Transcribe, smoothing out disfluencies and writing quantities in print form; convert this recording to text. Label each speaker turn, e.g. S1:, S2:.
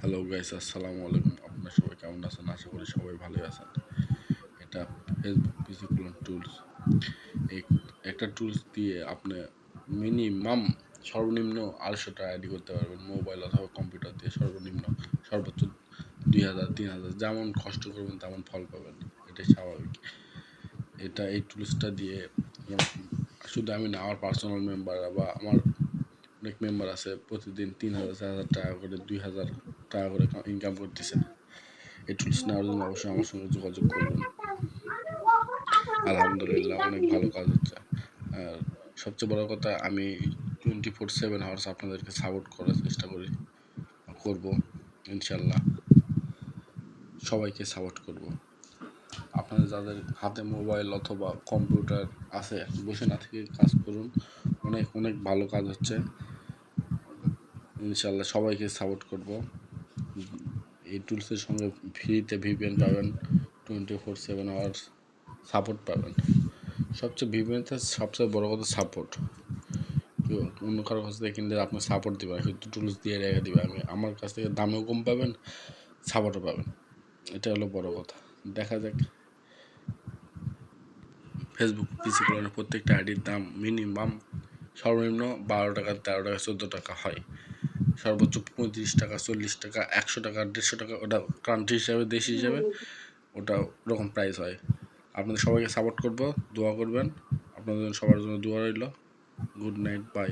S1: Hello guys, আসসালামু আলাইকুম। আপনারা সবাই কেমন আছেন? আশা করি সবাই ভালোই আছেন। এটা ফেসবুক পিসি ক্লোন টুলস। এই একটা টুলস দিয়ে আপনি মিনিমাম সর্বনিম্ন 250 টাকা আইডি করতে পারবেন। মোবাইল অথবা কম্পিউটার দিয়ে সর্বনিম্ন সর্বোচ্চ 2000 3000 যেমন কষ্ট করবেন তেমন ফল পাবেন। এটাই স্বাভাবিক। এই টুলসটা দিয়ে শুধু আমি না, আমার পার্সোনাল মেম্বার বা আমার অনেক মেম্বার আছে প্রতিদিন 3000 4000 টাকা করে 2000 টাকা করে ইনকাম করতেছে। এই টুলস নেওয়ার জন্য অবশ্যই আমার সঙ্গে যোগাযোগ করবেন। আলহামদুলিল্লাহ অনেক ভালো কাজ হচ্ছে। আর সবচেয়ে বড় কথা, আমি 24/7 আপনাদেরকে সাপোর্ট করার চেষ্টা করব ইনশাল্লাহ। সবাইকে সাপোর্ট করব। আপনাদের যাদের হাতে মোবাইল অথবা কম্পিউটার আছে, বসে না থেকে কাজ করুন। অনেক অনেক ভালো কাজ হচ্ছে ইনশাল্লাহ। সবাইকে সাপোর্ট করব। এই টুলসের সঙ্গে ফ্রিতে ভিপিএন পাবেন, 24/7 সাপোর্ট পাবেন। ভিপিএনতে সবচেয়ে বড় কথা সাপোর্ট। কেউ অন্য কারোর কাছ থেকে কিনলে আপনি সাপোর্ট দিবেন, কিন্তু টুলস দিয়ে রেখে দিবে। আমার কাছ থেকে দামেও কম পাবেন, সাপোর্টও পাবেন। এটা হলো বড় কথা। দেখা যাক। ফেসবুক পিসি ক্লোনের প্রত্যেকটা আইডির দাম মিনিমাম সর্বনিম্ন 12 টাকা, 13 টাকা, 14 টাকা হয়। সর্বোচ্চ 35 টাকা, 40 টাকা, 100 টাকা, 150 টাকা। ওটা কান্ট্রি হিসাবে, দেশ হিসাবে ওটা ওরকম প্রাইস হয়। আপনাদের সবাইকে সাপোর্ট করব, দোয়া করবেন। আপনাদের সবার জন্য দোয়া রইল। Good night, by.